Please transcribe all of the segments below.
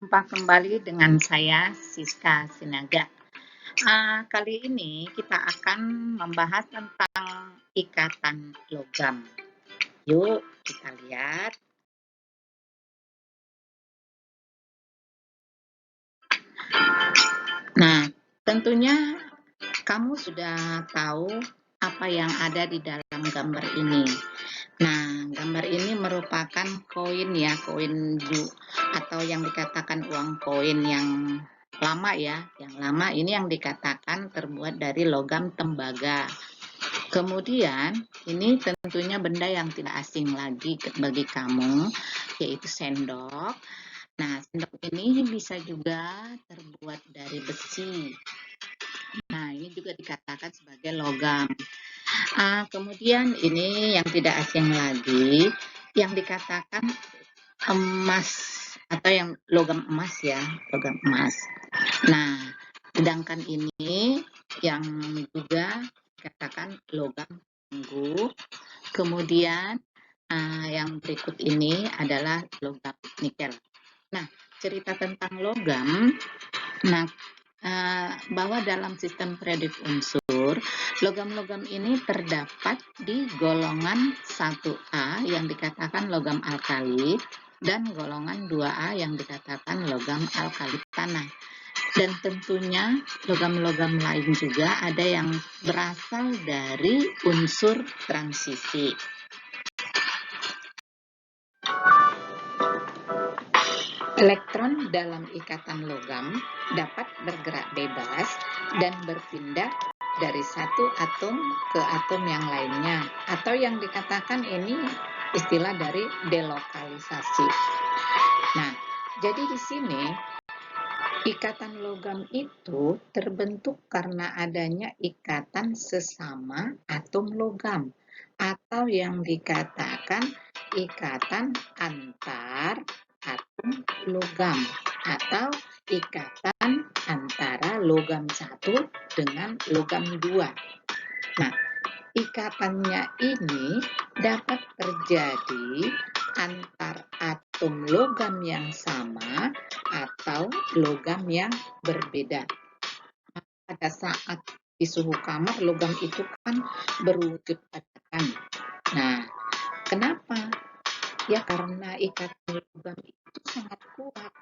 Jumpa kembali dengan saya Siska Sinaga. Kali ini kita akan membahas tentang ikatan logam. Yuk kita lihat. Nah, tentunya kamu sudah tahu apa yang ada di dalam gambar ini. Nah, gambar ini merupakan koin ya, koin atau yang dikatakan uang koin yang lama ya. Yang lama ini yang dikatakan terbuat dari logam tembaga. Kemudian, ini tentunya benda yang tidak asing lagi bagi kamu, yaitu sendok. Nah, sendok ini bisa juga terbuat dari besi. Nah, ini juga dikatakan sebagai logam. Kemudian ini yang tidak asing lagi, yang dikatakan emas atau yang logam emas ya, logam emas. Nah, sedangkan ini yang juga dikatakan logam tunggu. Kemudian yang berikut ini adalah logam nikel. Nah, cerita tentang logam, bahwa dalam sistem periodik unsur, logam-logam ini terdapat di golongan 1A yang dikatakan logam alkali dan golongan 2A yang dikatakan logam alkali tanah. Dan tentunya logam-logam lain juga ada yang berasal dari unsur transisi. Elektron dalam ikatan logam dapat bergerak bebas dan berpindah dari satu atom ke atom yang lainnya, atau yang dikatakan ini istilah dari delokalisasi. Nah, jadi di sini ikatan logam itu terbentuk karena adanya ikatan sesama atom logam, atau yang dikatakan ikatan antar atom logam, atau ikatan antara logam 1 dengan logam 2. Nah, ikatannya ini dapat terjadi antar atom logam yang sama atau logam yang berbeda. Pada saat di suhu kamar, logam itu kan berwujud padakan. Nah, kenapa? Ya karena ikatan logam itu sangat kuat.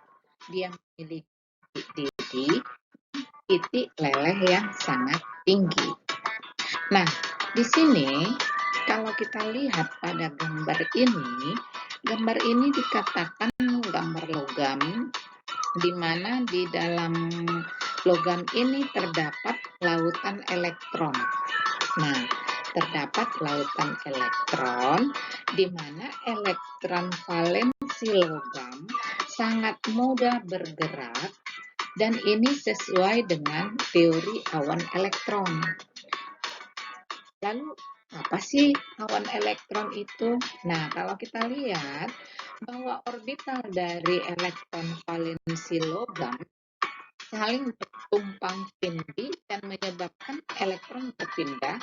Dia memiliki titik leleh yang sangat tinggi. Nah, di sini kalau kita lihat pada gambar ini dikatakan gambar logam, di mana di dalam logam ini terdapat lautan elektron. Nah, terdapat lautan elektron di mana elektron valensi logam sangat mudah bergerak, dan ini sesuai dengan teori awan elektron. Lalu apa sih awan elektron itu? Nah, kalau kita lihat bahwa orbital dari elektron valensi logam saling bertumpang tindih dan menyebabkan elektron berpindah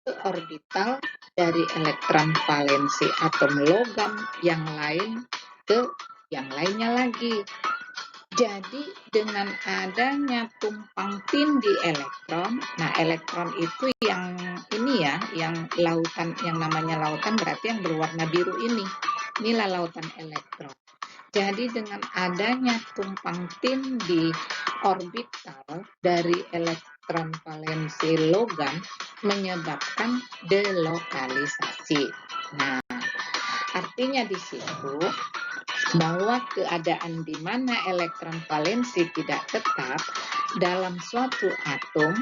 ke orbital dari elektron valensi atom logam yang lain ke yang lainnya lagi. Jadi dengan adanya tumpang tindih elektron, nah elektron itu yang ini ya, yang lautan, yang namanya lautan berarti yang berwarna biru ini. Inilah lautan elektron. Jadi dengan adanya tumpang tindih orbital dari elektron valensi logam menyebabkan delokalisasi. Nah, artinya di situ bahwa keadaan di mana elektron valensi tidak tetap dalam suatu atom,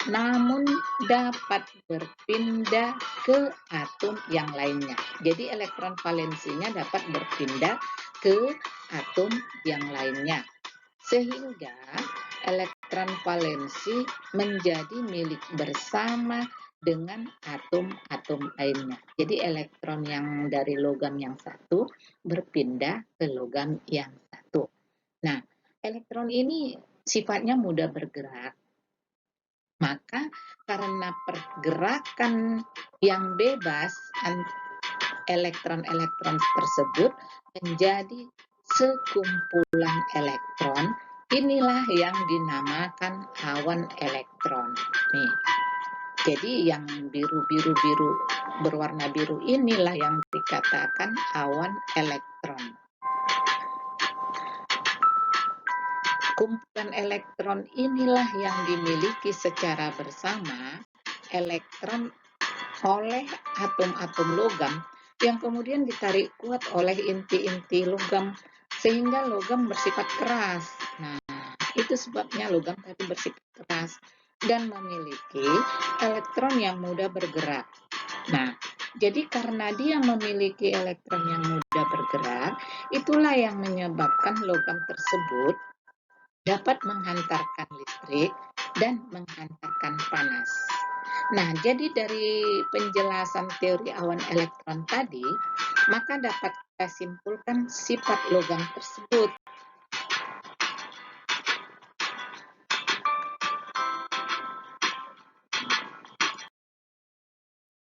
namun dapat berpindah ke atom yang lainnya. Jadi elektron valensinya dapat berpindah ke atom yang lainnya, sehingga elektron valensi menjadi milik bersama dengan atom-atom lainnya. Jadi elektron yang dari logam yang satu berpindah ke logam yang satu. Nah, elektron ini sifatnya mudah bergerak. Maka karena pergerakan yang bebas elektron-elektron tersebut menjadi sekumpulan elektron, inilah yang dinamakan awan elektron. Nih, jadi yang biru-biru berwarna biru inilah yang dikatakan awan elektron. Kumpulan elektron inilah yang dimiliki secara bersama elektron oleh atom-atom logam yang kemudian ditarik kuat oleh inti-inti logam sehingga logam bersifat keras. Nah, itu sebabnya logam tadi bersifat keras dan memiliki elektron yang mudah bergerak. Nah, jadi karena dia memiliki elektron yang mudah bergerak, itulah yang menyebabkan logam tersebut dapat menghantarkan listrik dan menghantarkan panas. Nah, jadi dari penjelasan teori awan elektron tadi, maka dapat kita simpulkan sifat logam tersebut.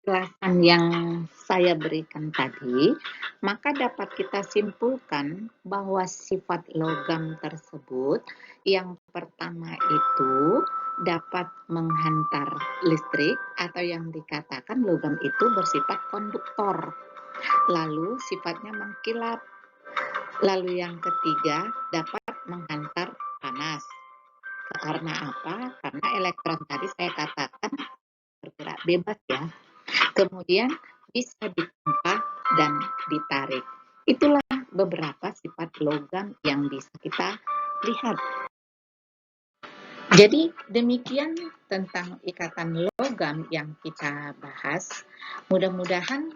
Penjelasan yang saya berikan tadi, maka dapat kita simpulkan bahwa sifat logam tersebut yang pertama itu dapat menghantar listrik atau yang dikatakan logam itu bersifat konduktor. Lalu sifatnya mengkilap. Lalu yang ketiga dapat menghantar panas. Karena apa? Karena elektron tadi saya katakan bergerak bebas ya. Kemudian bisa ditempa dan ditarik. Itulah beberapa sifat logam yang bisa kita lihat. Jadi demikian tentang ikatan logam yang kita bahas. Mudah-mudahan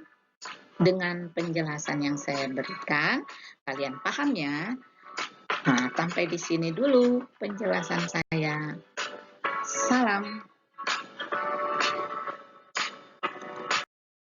dengan penjelasan yang saya berikan, kalian paham ya. Nah, sampai di sini dulu penjelasan saya. Salam.